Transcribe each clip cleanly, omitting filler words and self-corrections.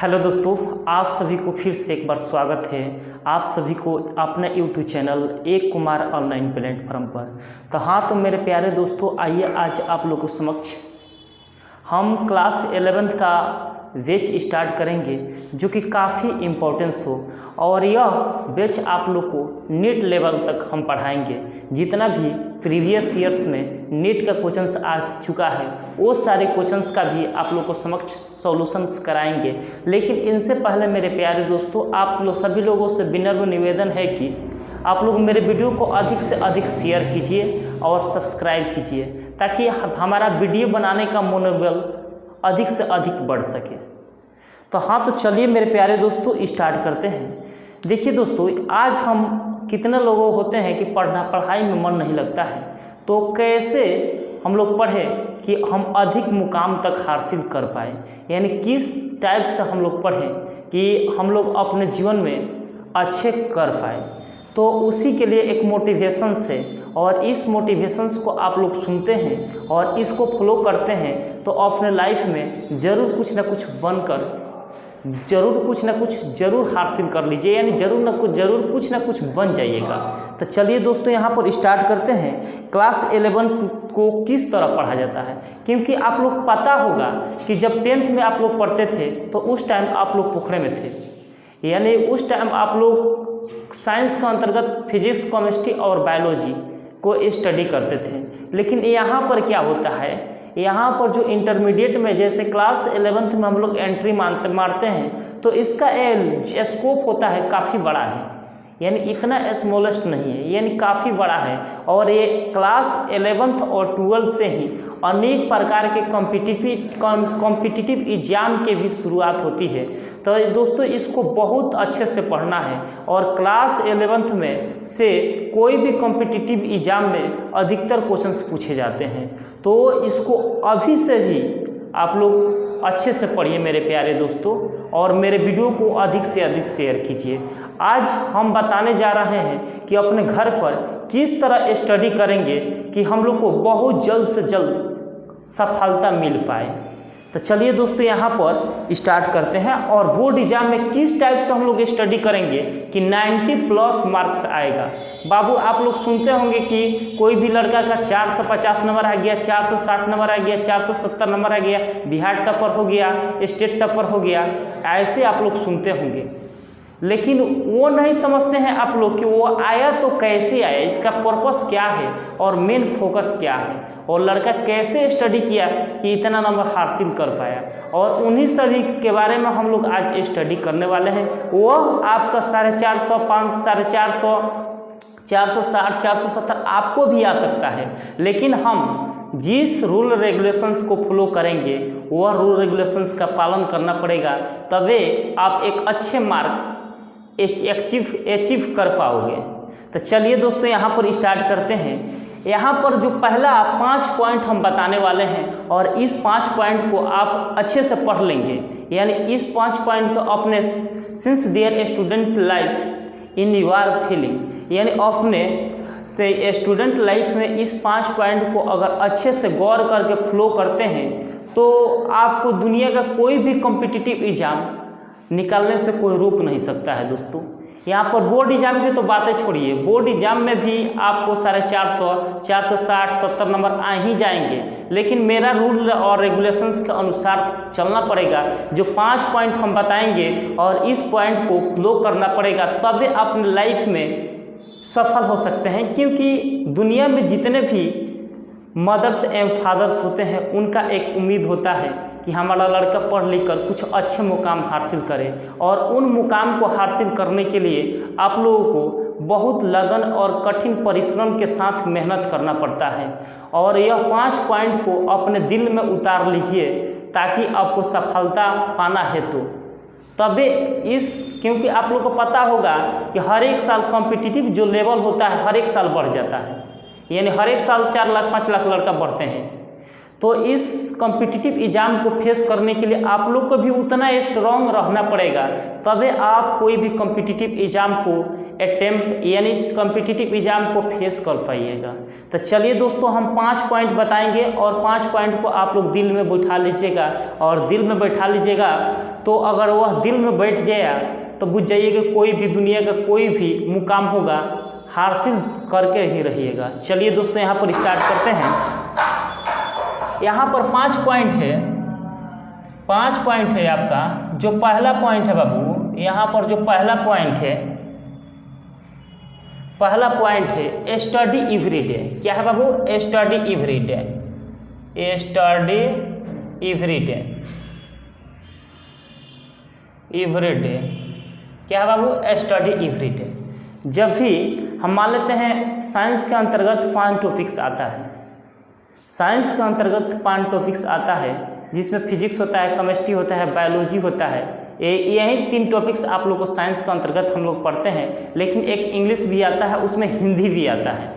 Hello दोस्तों, आप सभी को फिर से एक बार स्वागत है आप सभी को अपने यूट्यूब चैनल एक कुमार ऑनलाइन प्लेटफॉर्म पर। तो मेरे प्यारे दोस्तों, आइए आज आप लोगों के समक्ष हम क्लास 11th का बैच स्टार्ट करेंगे जो कि काफ़ी इम्पोर्टेंस हो, और यह बैच आप लोग को नीट लेवल तक हम पढ़ाएंगे। जितना भी प्रीवियस ईयर्स में नीट का क्वेश्चंस आ चुका है वो सारे क्वेश्चंस का भी आप लोग को समक्ष सॉल्यूशंस कराएंगे। लेकिन इनसे पहले मेरे प्यारे दोस्तों, आप लोग सभी लोगों से विनम्र निवेदन है कि आप लोग मेरे वीडियो को अधिक से अधिक शेयर कीजिए और सब्सक्राइब कीजिए, ताकि हमारा वीडियो बनाने का मनोबल अधिक से अधिक बढ़ सके। तो चलिए मेरे प्यारे दोस्तों स्टार्ट करते हैं। देखिए दोस्तों, आज हम कितने लोगों होते हैं कि पढ़ाई में मन नहीं लगता है, तो कैसे हम लोग पढ़ें कि हम अधिक मुकाम तक हासिल कर पाए, यानी किस टाइप से हम लोग पढ़ें कि हम लोग अपने जीवन में अच्छे कर पाए। तो उसी के लिए एक मोटिवेशंस है, और इस मोटिवेशंस को आप लोग सुनते हैं और इसको फॉलो करते हैं तो अपने लाइफ में ज़रूर कुछ ना कुछ बनकर ज़रूर हासिल कर लीजिए, यानी ज़रूर कुछ ना कुछ बन जाइएगा। तो चलिए दोस्तों यहाँ पर स्टार्ट करते हैं क्लास 11 को किस तरह पढ़ा जाता है। क्योंकि आप लोग पता होगा कि जब 10th में आप लोग पढ़ते थे तो उस टाइम आप लोग पोखरे में थे, यानी उस टाइम आप लोग साइंस के अंतर्गत फिजिक्स, केमिस्ट्री और बायोलॉजी को स्टडी करते थे। लेकिन यहाँ पर क्या होता है, यहाँ पर जो इंटरमीडिएट में जैसे क्लास 11th में हम लोग एंट्री मारते हैं तो इसका स्कोप होता है काफ़ी बड़ा है, यानी इतना स्मॉलेस्ट नहीं है, यानी काफ़ी बड़ा है। और ये क्लास 11th और 12th से ही अनेक प्रकार के कॉम्पिटिटिव एग्जाम के भी शुरुआत होती है। तो दोस्तों इसको बहुत अच्छे से पढ़ना है, और क्लास 11th में से कोई भी कॉम्पिटिटिव एग्जाम में अधिकतर क्वेश्चंस पूछे जाते हैं। तो इसको अभी से ही आप लोग अच्छे से पढ़िए मेरे प्यारे दोस्तों, और मेरे वीडियो को अधिक से अधिक शेयर कीजिए। आज हम बताने जा रहे हैं कि अपने घर पर किस तरह स्टडी करेंगे कि हम लोग को बहुत जल्द से जल्द सफलता मिल पाए। तो चलिए दोस्तों यहाँ पर स्टार्ट करते हैं, और बोर्ड एग्जाम में किस टाइप से हम लोग स्टडी करेंगे कि 90+ मार्क्स आएगा। बाबू आप लोग सुनते होंगे कि कोई भी लड़का का 450 नंबर आ गया, 460 नंबर आ गया, 470 नंबर आ गया, बिहार टॉपर हो गया, स्टेट टॉपर हो गया, ऐसे आप लोग सुनते होंगे। लेकिन वो नहीं समझते हैं आप लोग कि वो आया तो कैसे आया, इसका पर्पस क्या है और मेन फोकस क्या है, और लड़का कैसे स्टडी किया कि इतना नंबर हासिल कर पाया। और उन्हीं सभी के बारे में हम लोग आज स्टडी करने वाले हैं। वह आपका 450, 500, 450, 460, 470 आपको भी आ सकता है, लेकिन हम जिस रूल रेगुलेशंस को फॉलो करेंगे वह रूल रेगुलेशंस का पालन करना पड़ेगा, तभी आप एक अच्छे मार्क अचीव कर पाओगे। तो चलिए दोस्तों यहाँ पर स्टार्ट करते हैं। यहाँ पर जो पहला 5 पॉइंट हम बताने वाले हैं, और इस 5 पॉइंट को आप अच्छे से पढ़ लेंगे, यानी इस 5 पॉइंट को अपने since their student life in your feeling, यानी अपने से स्टूडेंट लाइफ में इस 5 पॉइंट को अगर अच्छे से गौर करके फ्लो करते हैं तो आपको दुनिया का कोई भी कॉम्पिटिटिव एग्जाम निकालने से कोई रोक नहीं सकता है। दोस्तों यहाँ पर बोर्ड एग्जाम की तो बातें छोड़िए, बोर्ड एग्जाम में भी आपको 450, 460, 70 नंबर आ ही जाएंगे, लेकिन मेरा रूल और रेगुलेशंस के अनुसार चलना पड़ेगा। जो 5 पॉइंट हम बताएंगे और इस पॉइंट को फ्लो करना पड़ेगा, तभी अपने लाइफ में सफल हो सकते हैं। क्योंकि दुनिया में जितने भी मदर्स एंड फादर्स होते हैं उनका एक उम्मीद होता है कि हमारा लड़का पढ़ लिख कर कुछ अच्छे मुकाम हासिल करे, और उन मुकाम को हासिल करने के लिए आप लोगों को बहुत लगन और कठिन परिश्रम के साथ मेहनत करना पड़ता है। और यह 5 पॉइंट को अपने दिल में उतार लीजिए ताकि आपको सफलता पाना है। तो तभी क्योंकि आप लोग को पता होगा कि हर एक साल कॉम्पिटिटिव जो लेवल होता है हर एक साल बढ़ जाता है, यानी हर एक साल 4 लाख 5 लाख लड़का बढ़ते हैं। तो इस कॉम्पिटिटिव एग्ज़ाम को फेस करने के लिए आप लोग को भी उतना स्ट्रॉन्ग रहना पड़ेगा, तभी आप कोई भी कॉम्पिटिटिव एग्ज़ाम को अटेम्प्ट यानी कॉम्पिटिटिव एग्ज़ाम को फेस कर पाइएगा। तो चलिए दोस्तों, हम 5 पॉइंट बताएंगे और 5 पॉइंट को आप लोग दिल में बैठा लीजिएगा, और दिल में बैठा लीजिएगा तो अगर वह दिल में बैठ गया तो बुझ जाइए कि कोई भी दुनिया का कोई भी मुकाम होगा हासिल करके ही रहिएगा। चलिए दोस्तों, यहाँ पर स्टार्ट करते हैं। यहाँ पर 5 पॉइंट है, 5 पॉइंट है आपका। जो पहला पॉइंट है बाबू, यहाँ पर जो पहला पॉइंट है, पहला पॉइंट है स्टडी एवरीडे। क्या है बाबू? Study every day, study every day, every day. क्या है बाबू? Study everyday. जब भी हम मान लेते हैं साइंस के अंतर्गत 5 टॉपिक्स आता है, साइंस के अंतर्गत 5 टॉपिक्स आता है, जिसमें फिजिक्स होता है, केमिस्ट्री होता है, बायोलॉजी होता है। यही 3 टॉपिक्स आप लोग को साइंस के अंतर्गत हम लोग पढ़ते हैं। लेकिन एक इंग्लिश भी आता है, उसमें हिंदी भी आता है,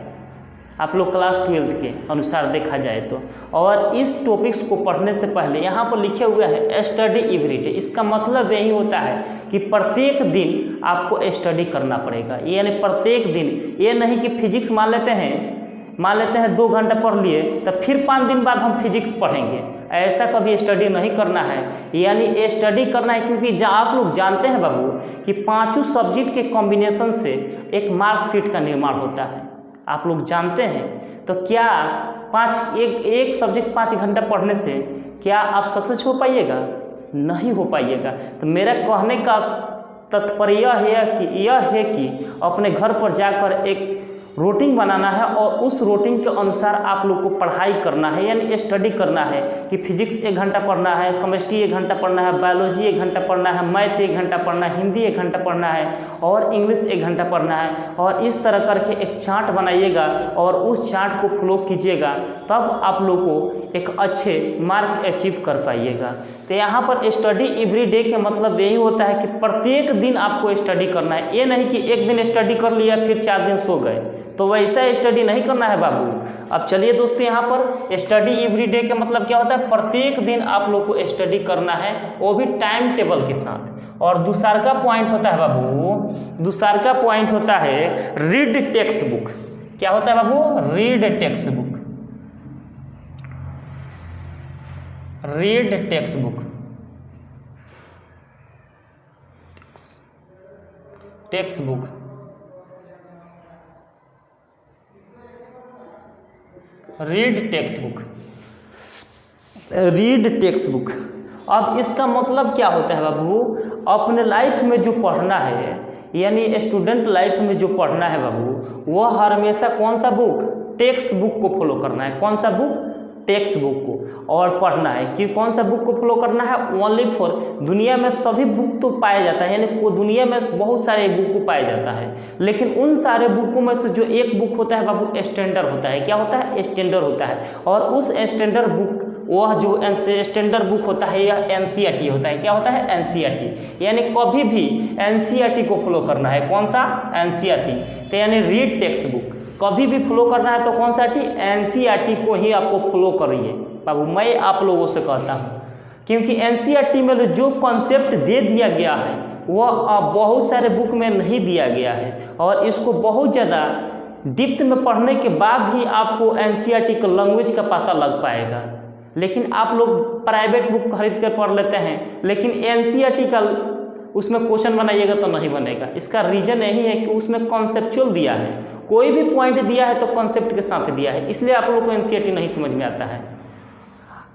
आप लोग क्लास 12 के अनुसार देखा जाए तो। और इस टॉपिक्स को पढ़ने से पहले यहाँ पर लिखे हुआ है स्टडी एवरीडे। इसका मतलब यही होता है कि प्रत्येक दिन आपको स्टडी करना पड़ेगा, यानी प्रत्येक दिन। ये नहीं कि फिजिक्स मान लेते हैं 2 घंटा पढ़ लिए तो फिर 5 दिन बाद हम फिजिक्स पढ़ेंगे, ऐसा कभी स्टडी नहीं करना है। यानी स्टडी करना है, क्योंकि आप लोग जानते हैं बाबू कि 5 सब्जेक्ट के कॉम्बिनेशन से एक मार्कशीट का निर्माण होता है, आप लोग जानते हैं। तो क्या एक सब्जेक्ट 5 घंटा पढ़ने से क्या आप सक्सेस हो पाइएगा? नहीं हो पाइएगा। तो मेरा कहने का तात्पर्य यह है कि अपने घर पर जाकर एक रूटीन बनाना है और उस रूटीन के अनुसार आप लोग को पढ़ाई करना है, यानी स्टडी करना है कि फिजिक्स 1 घंटा पढ़ना है, केमिस्ट्री 1 घंटा पढ़ना है, बायोलॉजी 1 घंटा पढ़ना है, मैथ 1 घंटा पढ़ना है, हिंदी 1 घंटा पढ़ना है और इंग्लिश 1 घंटा पढ़ना है। और इस तरह करके एक चार्ट बनाइएगा और उस चार्ट को फॉलो कीजिएगा, तब आप लोग को एक अच्छे मार्क अचीव कर पाइएगा। तो यहाँ पर स्टडी एवरीडे के मतलब यही होता है कि प्रत्येक दिन आपको स्टडी करना है। ये नहीं कि एक दिन स्टडी कर लिया फिर 4 दिन सो गए, तो वैसा स्टडी नहीं करना है बाबू। अब चलिए दोस्तों, यहाँ पर स्टडी एवरीडे का मतलब क्या होता है? प्रत्येक दिन आप लोग को स्टडी करना है, वो भी टाइम टेबल के साथ। और दूसरा का पॉइंट होता है बाबू, दूसरा का पॉइंट होता है रीड टेक्स्ट बुक। क्या होता है बाबू? Read textbook, read textbook, textbook, read textbook, read textbook. अब इसका मतलब क्या होता है बाबू? अपने लाइफ में जो पढ़ना है, यानी स्टूडेंट लाइफ में जो पढ़ना है बाबू, वह हमेशा कौन सा बुक? टेक्स्ट बुक को फॉलो करना है। कौन सा बुक? टेक्स्ट बुक को। और पढ़ना है कि कौन सा बुक को फॉलो करना है? ओनली फॉर, दुनिया में सभी बुक तो पाया जाता है, यानी दुनिया में बहुत सारे बुक को पाया जाता है, लेकिन उन सारे बुकों में से जो एक बुक होता है बाबू, स्टैंडर्ड होता है। क्या होता है? स्टैंडर्ड होता है। और उस स्टैंडर्ड बुक, वह जो स्टैंडर्ड बुक होता है, यह NCERT होता है। क्या होता है? NCERT। यानी कभी भी NCERT को फॉलो करना है। कौन सा? NCERT। तो यानी रीड टेक्स्ट बुक कभी भी फॉलो करना है तो कौन सा NCERT को ही आपको फॉलो करिए बाबू, मैं आप लोगों से कहता हूँ। क्योंकि NCERT में जो कॉन्सेप्ट दे दिया गया है वह बहुत सारे बुक में नहीं दिया गया है, और इसको बहुत ज़्यादा डिप्थ में पढ़ने के बाद ही आपको NCERT का लैंग्वेज का पता लग पाएगा। लेकिन आप लोग प्राइवेट बुक खरीद कर पढ़ लेते हैं, लेकिन NCERT का उसमें क्वेश्चन बनाइएगा तो नहीं बनेगा। इसका रीज़न यही है कि उसमें कॉन्सेप्चुअल दिया है, कोई भी पॉइंट दिया है तो कॉन्सेप्ट के साथ दिया है, इसलिए आप लोग को NCERT नहीं समझ में आता है।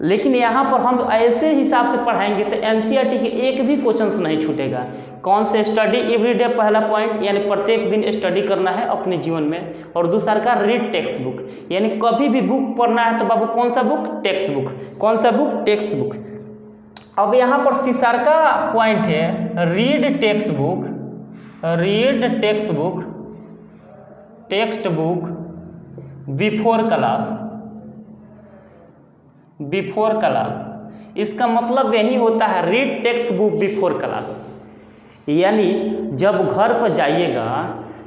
लेकिन यहाँ पर हम ऐसे हिसाब से पढ़ाएंगे तो NCERT के एक भी क्वेश्चन नहीं छूटेगा। कौन से? स्टडी एवरीडे, पहला पॉइंट, यानी प्रत्येक दिन स्टडी करना है अपने जीवन में। और दूसरा का रीड टेक्स्ट बुक, यानी कभी भी बुक पढ़ना है तो बाबू कौन सा बुक? Text book. कौन सा बुक? Textbook. अब यहाँ पर तीसरा का पॉइंट है read textbook, read textbook, text book before class, before class. इसका मतलब यही होता है read text book before class, यानी जब घर पर जाइएगा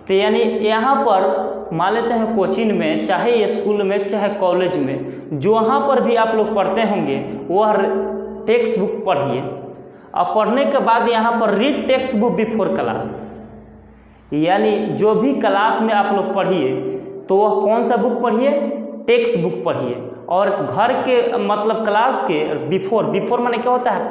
तो यानी यहाँ पर मान लेते हैं कोचिंग में, चाहे स्कूल में, चाहे कॉलेज में, जो वहाँ पर भी आप लोग पढ़ते होंगे वह टेक्स्ट बुक पढ़िए। और पढ़ने के बाद यहाँ पर read text book before class, यानी जो भी क्लास में आप लोग पढ़िए तो वह कौन सा बुक पढ़िए, टेक्स्ट बुक पढ़िए। और घर के मतलब क्लास के बिफोर माने क्या होता है,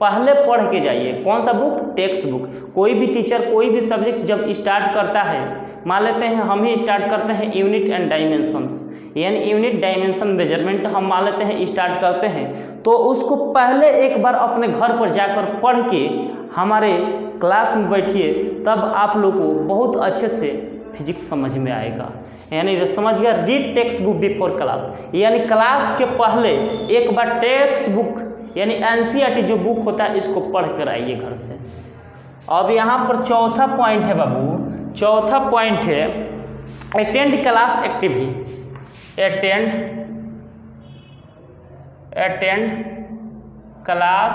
पहले पढ़ के जाइए। कौन सा बुक, टेक्स्ट बुक। कोई भी टीचर कोई भी सब्जेक्ट जब स्टार्ट करता है, मान लेते हैं हम ही स्टार्ट करते हैं यूनिट एंड डायमेंशंस, यानी यूनिट डायमेंशन मेजरमेंट हम मान लेते हैं स्टार्ट करते हैं, तो उसको पहले एक बार अपने घर पर जाकर पढ़ के हमारे क्लास में बैठिए, तब आप लोग को बहुत अच्छे से फिजिक्स समझ में आएगा। यानी समझ गया, read text book before class, यानी क्लास के पहले एक बार टेक्स्ट बुक यानी एनसीईआरटी जो बुक होता है इसको पढ़ कर आइए घर से। अब यहाँ पर चौथा पॉइंट है बाबू, चौथा पॉइंट है attend class activity. Attend class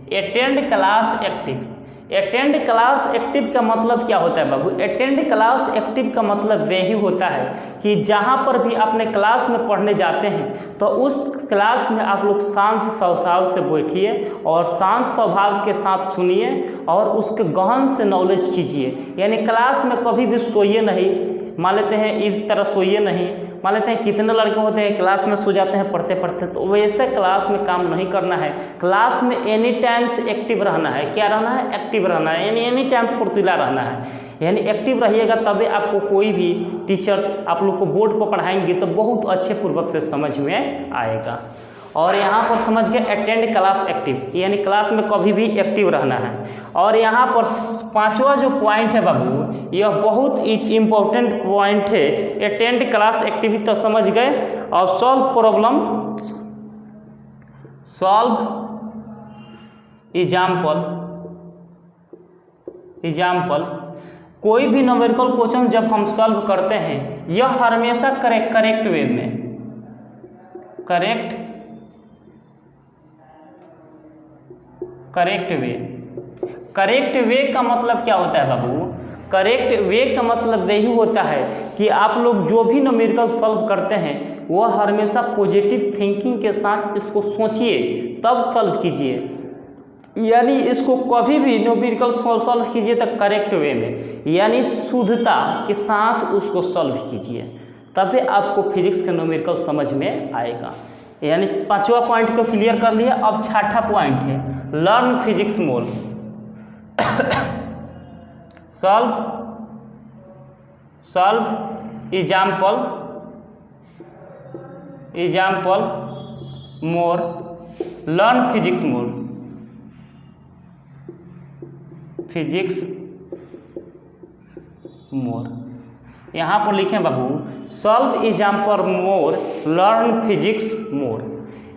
attend class active. Attend class active का मतलब क्या होता है बाबू? अटेंड क्लास एक्टिव का मतलब वही होता है कि जहाँ पर भी अपने क्लास में पढ़ने जाते हैं तो उस क्लास में आप लोग शांत स्वभाव से बैठिए और शांत स्वभाव के साथ सुनिए और उसके गहन से नॉलेज कीजिए। यानी क्लास में कभी भी सोइए नहीं, मान लेते हैं इस तरह सोइए नहीं। मान लेते हैं कितने लड़के होते हैं क्लास में सो जाते हैं पढ़ते पढ़ते, तो वैसे क्लास में काम नहीं करना है। क्लास में एनी टाइम से एक्टिव रहना है। क्या रहना है? एक्टिव रहना है, यानी एनी टाइम फुर्तीला रहना है। यानी एक्टिव रहिएगा तभी आपको कोई भी टीचर्स आप लोग को बोर्ड पर पढ़ाएंगे तो बहुत अच्छे पूर्वक से समझ में आएगा। और यहाँ पर समझ गए अटेंड क्लास एक्टिव, यानी क्लास में कभी भी एक्टिव रहना है। और यहाँ पर पांचवा जो पॉइंट है बाबू, यह बहुत इम्पोर्टेंट पॉइंट है। अटेंड क्लास एक्टिविटी तो समझ गए। और सॉल्व प्रॉब्लम, सॉल्व एग्जाम्पल। कोई भी न्यूमेरिकल क्वेश्चन जब हम सॉल्व करते हैं यह हमेशा करेक्ट वे में, करेक्ट वे का मतलब क्या होता है बाबू? करेक्ट वे का मतलब यही होता है कि आप लोग जो भी न्यूमेरिकल सॉल्व करते हैं वह हमेशा पॉजिटिव थिंकिंग के साथ इसको सोचिए तब सॉल्व कीजिए। यानी इसको कभी भी न्यूमेरिकल सॉल्व कीजिए तो करेक्ट वे में, यानी शुद्धता के साथ उसको सॉल्व कीजिए, तभी आपको फिजिक्स का न्यूमेरिकल समझ में आएगा। यानी पांचवा पॉइंट को क्लियर कर लिया। अब छठा पॉइंट है लर्न फिजिक्स मोर। सॉल्व एग्जाम्पल मोर, लर्न फिजिक्स मोर। यहाँ पर लिखें बाबू सॉल्व एग्जाम्पल मोर, लर्न फिजिक्स मोर।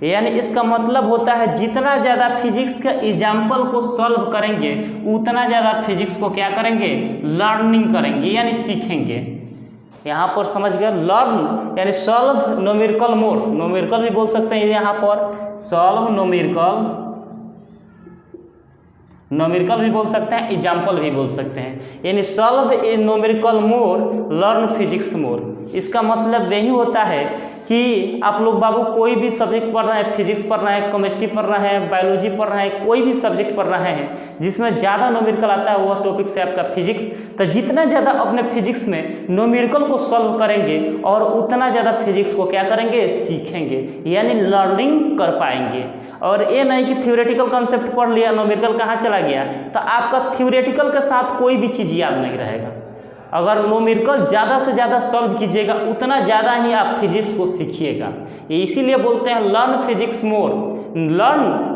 यानी इसका मतलब होता है जितना ज़्यादा फिजिक्स का एग्जाम्पल को सॉल्व करेंगे उतना ज़्यादा फिजिक्स को क्या करेंगे? लर्निंग करेंगे, यानी सीखेंगे। यहाँ पर समझ गए, लर्न यानी सॉल्व न्यूमेरिकल मोर, न्यूमेरिकल भी बोल सकते हैं यहाँ पर, सॉल्व न्यूमेरिकल भी बोल सकते हैं, एग्जाम्पल भी बोल सकते हैं। यानी solve a numerical more, learn physics more. इसका मतलब यही होता है कि आप लोग बाबू कोई भी सब्जेक्ट पढ़ रहे हैं, फिजिक्स पढ़ रहे हैं, केमिस्ट्री पढ़ रहे हैं, बायोलॉजी पढ़ रहे हैं, कोई भी सब्जेक्ट पढ़ रहे हैं जिसमें ज़्यादा न्यूमेरिकल आता है वह टॉपिक से आपका फिजिक्स। तो जितना ज़्यादा अपने फिजिक्स में न्यूमेरिकल को सॉल्व करेंगे और उतना ज़्यादा फिजिक्स को क्या करेंगे? सीखेंगे, यानी लर्निंग कर पाएंगे। और ये नहीं कि थ्योरेटिकल कंसेप्ट पढ़ लिया न्यूमेरिकल कहाँ चला गया, तो आपका थ्योरेटिकल के साथ कोई भी चीज़ याद नहीं रहेगा। अगर न्यूमेरिकल ज़्यादा से ज़्यादा सॉल्व कीजिएगा उतना ज़्यादा ही आप फिजिक्स को सीखिएगा। इसीलिए बोलते हैं लर्न फिजिक्स मोर, लर्न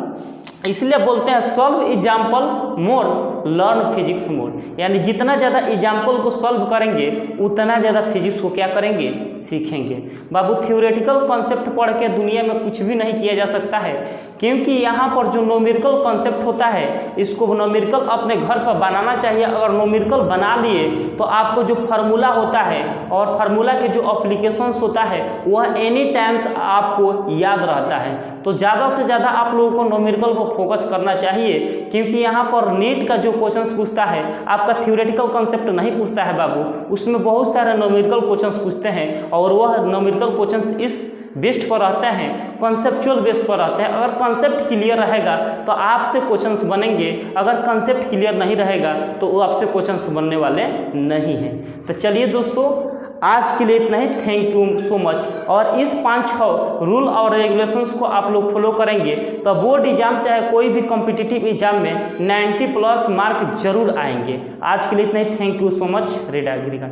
इसलिए बोलते हैं सॉल्व एग्जाम्पल मोर, लर्न फिजिक्स मोर। यानी जितना ज़्यादा एग्जाम्पल को सॉल्व करेंगे उतना ज़्यादा फिजिक्स को क्या करेंगे? सीखेंगे। बाबू थ्योरेटिकल कॉन्सेप्ट पढ़ के दुनिया में कुछ भी नहीं किया जा सकता है, क्योंकि यहाँ पर जो न्यूमेरिकल कॉन्सेप्ट होता है इसको न्यूमेरिकल अपने घर पर बनाना चाहिए। अगर न्यूमेरिकल बना लिए तो आपको जो फार्मूला होता है और फार्मूला के जो एप्लीकेशंस होता है वह एनी टाइम्स आपको याद रहता है। तो ज़्यादा से ज़्यादा आप लोगों को न्यूमेरिकल पर फोकस करना चाहिए, क्योंकि यहाँ पर नीट का जो क्वेश्चंस पूछता है, आपका थ्योरेटिकल कॉन्सेप्ट नहीं पूछता है बाबू, उसमें बहुत सारे न्यूमेरिकल क्वेश्चंस पूछते हैं और वह न्यूमेरिकल क्वेश्चंस इस बेस्ड पर रहते हैं, कॉन्सेप्चुअल बेस्ड पर रहते हैं। अगर कॉन्सेप्ट क्लियर रहेगा तो आपसे क्वेश्चंस बनेंगे, अगर कॉन्सेप्ट क्लियर नहीं रहेगा तो वो आपसे क्वेश्चंस बनने वाले नहीं हैं। तो चलिए दोस्तों, आज के लिए इतना ही। Thank you so much. और इस 5-6 रूल और रेगुलेशंस को आप लोग फॉलो करेंगे तो बोर्ड एग्जाम चाहे कोई भी कॉम्पिटिटिव एग्जाम में 90+ मार्क जरूर आएंगे। आज के लिए इतना ही। Thank you so much. Red agri का।